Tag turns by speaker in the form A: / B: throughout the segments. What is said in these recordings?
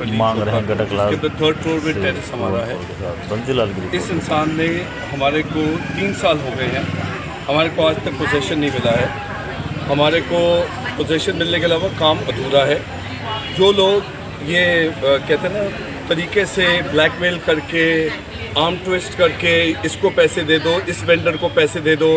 A: मांग रहे हैं घटक लाभ।
B: थर्ड फ्लोर में टेरेस हमारा है।
A: बंसीलाल गिरी
B: इस इंसान ने हमारे को 3 साल हो गए हैं, हमारे को आज तक पोजीशन नहीं मिला है। हमारे को पोजीशन मिलने के अलावा काम अधूरा है। जो लोग ये कहते हैं ना तरीके से ब्लैकमेल करके, आर्म ट्विस्ट करके, इसको पैसे दे दो, इस वेंडर को पैसे दे दो,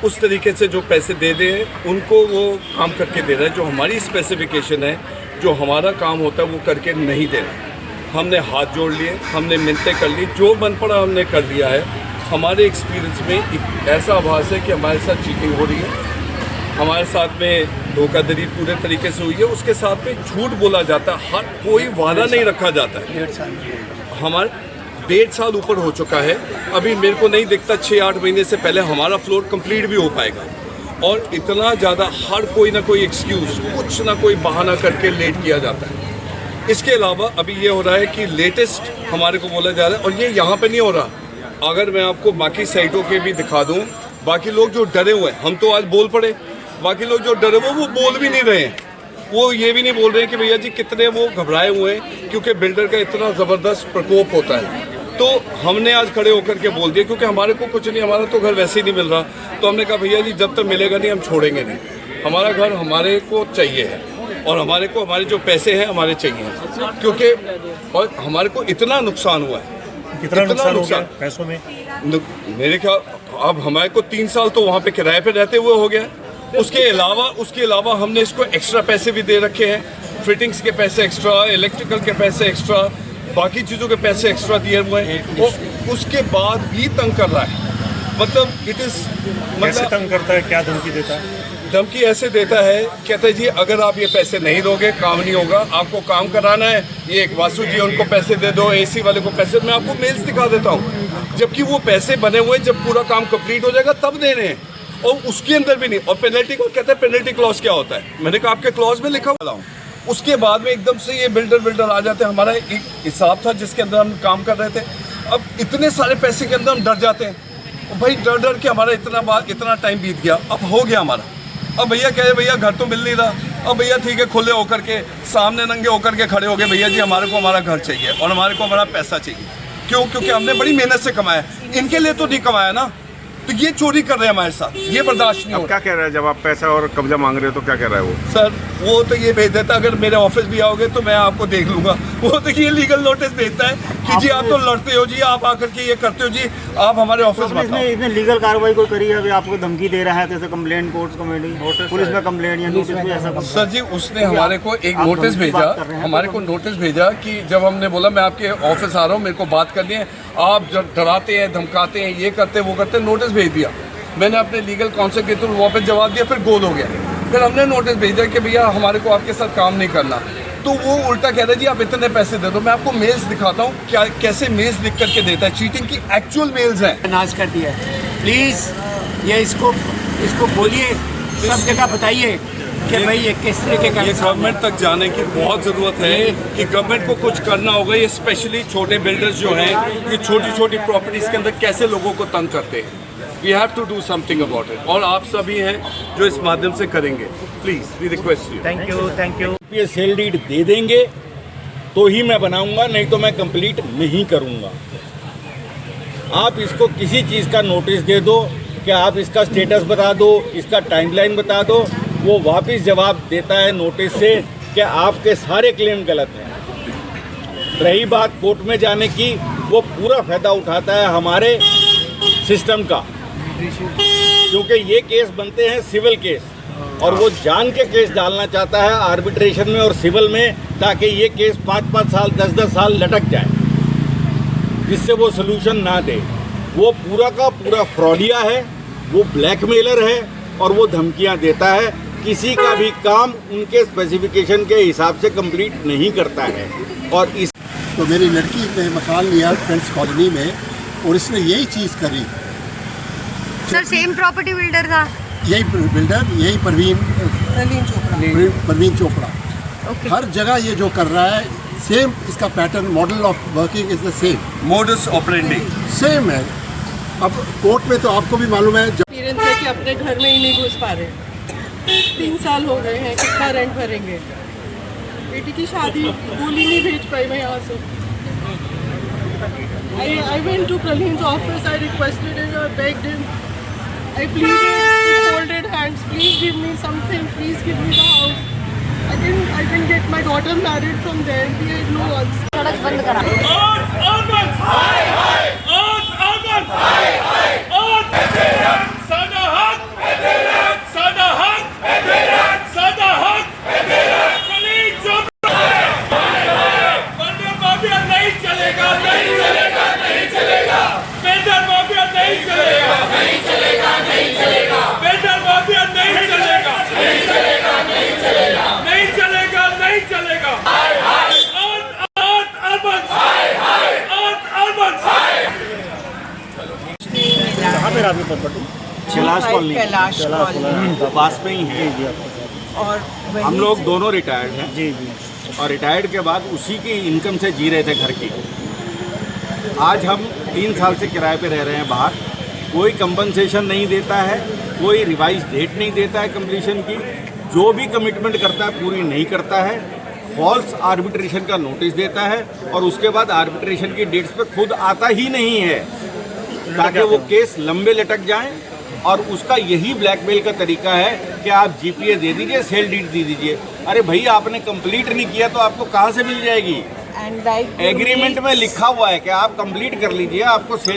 B: उस तरीके से जो पैसे दे दे उनको वो काम करके दे रहा है। जो हमारी स्पेसिफिकेशन है, जो हमारा काम होता है वो करके नहीं दे रहा। हमने हाथ जोड़ लिए, हमने मिन्नतें कर ली, जो बन पड़ा हमने कर दिया है। हमारे एक्सपीरियंस में एक ऐसा आभास है कि हमारे साथ चीटिंग हो रही है, हमारे साथ में धोखाधड़ी पूरे तरीके से हुई है, उसके साथ में झूठ बोला जाता है, हर कोई वादा नहीं रखा जाता है। हमारे 1.5 साल ऊपर हो चुका है, अभी मेरे को नहीं दिखता 6-8 महीने से पहले हमारा फ्लोर कंप्लीट भी हो पाएगा। और इतना ज़्यादा हर कोई ना कोई एक्सक्यूज़, कुछ ना कोई बहाना करके लेट किया जाता है। इसके अलावा अभी ये हो रहा है कि लेटेस्ट हमारे को बोला जा रहा है, और ये यहाँ पे नहीं हो रहा। अगर मैं आपको बाकी साइटों के भी दिखा दूँ, बाकी लोग जो डरे हुए हैं, हम तो आज बोल पड़े, बाकी लोग जो डरे हुए वो बोल भी नहीं रहे हैं। वो ये भी नहीं बोल रहे हैं कि भैया जी कितने वो घबराए हुए हैं, क्योंकि बिल्डर का इतना ज़बरदस्त प्रकोप होता है। तो हमने आज खड़े होकर के बोल दिया, क्योंकि हमारे को कुछ नहीं, हमारा तो घर वैसे ही नहीं मिल रहा। तो हमने कहा भैया जी जब तक मिलेगा नहीं हम छोड़ेंगे नहीं, हमारा घर हमारे को चाहिए है, और हमारे को हमारे जो पैसे हैं हमारे चाहिए, क्योंकि और हमारे को इतना नुकसान हुआ है।
A: कितना नुकसान हो गया पैसों में?
B: मेरे ख्याल अब हमारे को 3 साल तो वहाँ पे किराए पे रहते हुए हो गया। उसके अलावा हमने इसको एक्स्ट्रा पैसे भी दे रखे हैं, फिटिंग्स के पैसे एक्स्ट्रा, इलेक्ट्रिकल के पैसे एक्स्ट्रा, बाकी चीज़ों के पैसे एक्स्ट्रा दिए हुए हैं। और उसके बाद भी तंग कर रहा है। मतलब
A: कैसे तंग करता है, क्या धमकी देता है?
B: धमकी ऐसे देता है, कहता है जी अगर आप ये पैसे नहीं दोगे काम नहीं होगा, आपको काम कराना है, ये एक वासु जी उनको पैसे दे दो, AC वाले को पैसे। मैं आपको मेल्स दिखा देता हूँ, जबकि वो पैसे बने हुए जब पूरा काम कंप्लीट हो जाएगा तब दे रहे हैं, और उसके अंदर भी नहीं। और पेनल्टी को कहते हैं, पेनल्टी क्लॉज क्या होता है? मैंने कहा आपके क्लॉज में लिखा हुआ हूँ। उसके बाद में एकदम से ये बिल्डर आ जाते हैं। हमारा एक हिसाब था जिसके अंदर हम काम कर रहे थे, अब इतने सारे पैसे के अंदर हम डर जाते हैं। और भाई डर के हमारा इतना टाइम बीत गया, अब हो गया हमारा। अब भैया कहे भैया घर तो मिल नहीं रहा, अब भैया ठीक है खुले होकर के सामने नंगे होकर के खड़े हो गए, भैया जी हमारे को हमारा घर चाहिए और हमारे को हमारा पैसा चाहिए। क्यों? क्योंकि हमने बड़ी मेहनत से कमाया, इनके लिए तो नहीं कमाया ना। तो ये चोरी कर रहे हैं हमारे साथ, ये बर्दाश्त नहीं हो।
C: क्या कह रहा है जब आप पैसा और कब्जा मांग रहे हो तो क्या कह रहा है वो?
B: सर वो तो ये भेज देता, अगर मेरे ऑफिस भी आओगे तो मैं आपको देख लूंगा। वो तो ये लीगल नोटिस भेजता है कि जी आप तो लड़ते हो जी, आप आकर के ये करते हो जी, आप हमारे ऑफिस में।
D: इसने लीगल कार्रवाई को करी है, अभी आपको धमकी दे रहा है, जैसे कंप्लेंट कोर्ट कमेटी पुलिस में कंप्लेंट या नोटिस में ऐसा?
B: सर जी उसने हमारे को एक नोटिस भेजा, हमारे को नोटिस भेजा कि जब हमने बोला मैं आपके ऑफिस आ रहा हूँ, मेरे को बात करनी है, आप जब डराते हैं, धमकाते हैं, ये करते वो करते, नोटिस भेज दिया। मैंने अपने लीगल काउंसिल के थ्रू वापस जवाब दिया, फिर गोल हो गया। फिर हमने नोटिस भेजा कि भैया हमारे को आपके साथ काम नहीं करना। तो वो उल्टा कह रहा है जी आप इतने पैसे दे दो। मैं आपको मेल्स दिखाता हूँ क्या कैसे मेल्स लिख करके देता है, चीटिंग की एक्चुअल मेल्स हैं।
E: नाश कर दिया है। प्लीज़ ये इसको बोलिए, सब जगह बताइए कि भाई ये किस तरीके का।
B: ये गवर्नमेंट तक जाने की बहुत ज़रूरत है कि गवर्नमेंट को कुछ करना होगा। ये स्पेशली छोटे बिल्डर्स जो हैं, ये छोटी छोटी प्रॉपर्टीज़ के अंदर कैसे लोगों को तंग करते हैं। We have to do something about it. और आप सभी हैं जो इस माध्यम से करेंगे, please we request you.
A: Thank you.
F: ये सेल डीड दे देंगे तो ही मैं बनाऊंगा, नहीं तो मैं कंप्लीट नहीं करूंगा। आप इसको किसी चीज़ का नोटिस दे दो कि आप इसका स्टेटस बता दो, इसका टाइमलाइन बता दो, वो वापस जवाब देता है नोटिस से कि आपके सारे क्लेम गलत हैं। रही बात कोर्ट में जाने की, वो पूरा फ़ायदा उठाता है हमारे सिस्टम का, क्योंकि ये केस बनते हैं सिविल केस, और वो जान के केस डालना चाहता है आर्बिट्रेशन में और सिविल में, ताकि ये केस 5-5 साल 10-10 साल लटक जाए, जिससे वो सलूशन ना दे। वो पूरा का पूरा फ्रॉडिया है, वो ब्लैकमेलर है, और वो धमकियां देता है। किसी का भी काम उनके स्पेसिफिकेशन के हिसाब से कंप्लीट नहीं करता है। और इस
G: तो मेरी लड़की ने मकान लिया फ्रेंड्स कॉलोनी में, और इसने यही चीज़ करी।
H: सर सेम प्रॉपर्टी बिल्डर था?
G: यही बिल्डर, यही परवीन चोपड़ा।
H: ओके।
G: हर जगह ये जो कर रहा है सेम, इसका pattern, model of working is the same,
B: modus operandi
G: same है। अब कोर्ट में तो आपको भी मालूम है,
I: एक्सपीरियंस है कि अपने घर में ही नहीं घुस पा रहे। 3 साल हो गए हैं, कितना रेंट भरेंगे? बेटी की शादी बोली नहीं भेज पाई मैं यहाँ से। I went to Praleen's office, I requested him, I begged him, I pleaded with folded hands, please give me something, please give me the house. I can get my daughter married from there. We had no answer.
H: सड़क बंद करा।
A: कहाँ पे आपकी property?
F: Kailash colony पास में ही है।
I: और
F: हम लोग दोनों रिटायर्ड हैं
A: जी जी।
F: और रिटायर्ड के बाद उसी की इनकम से जी रहे थे घर की। आज हम 3 साल से किराए पे रह रहे हैं बाहर। कोई कंपनसेशन नहीं देता है, कोई रिवाइज डेट नहीं देता है कंप्लीशन की, जो भी कमिटमेंट करता है पूरी नहीं करता है, फॉल्स आर्बिट्रेशन का नोटिस देता है और उसके बाद आर्बिट्रेशन की डेट्स पे खुद आता ही नहीं है ताकि वो केस लंबे लटक जाएं। और उसका यही ब्लैकमेल का तरीका है कि आप जीपीए दे दीजिए, सेल डीड दे दीजिए। अरे भाई आपने कंप्लीट नहीं किया तो आपको कहाँ से मिल जाएगी? एग्रीमेंट में लिखा हुआ है कि आप कंप्लीट कर लीजिए, आपको सेल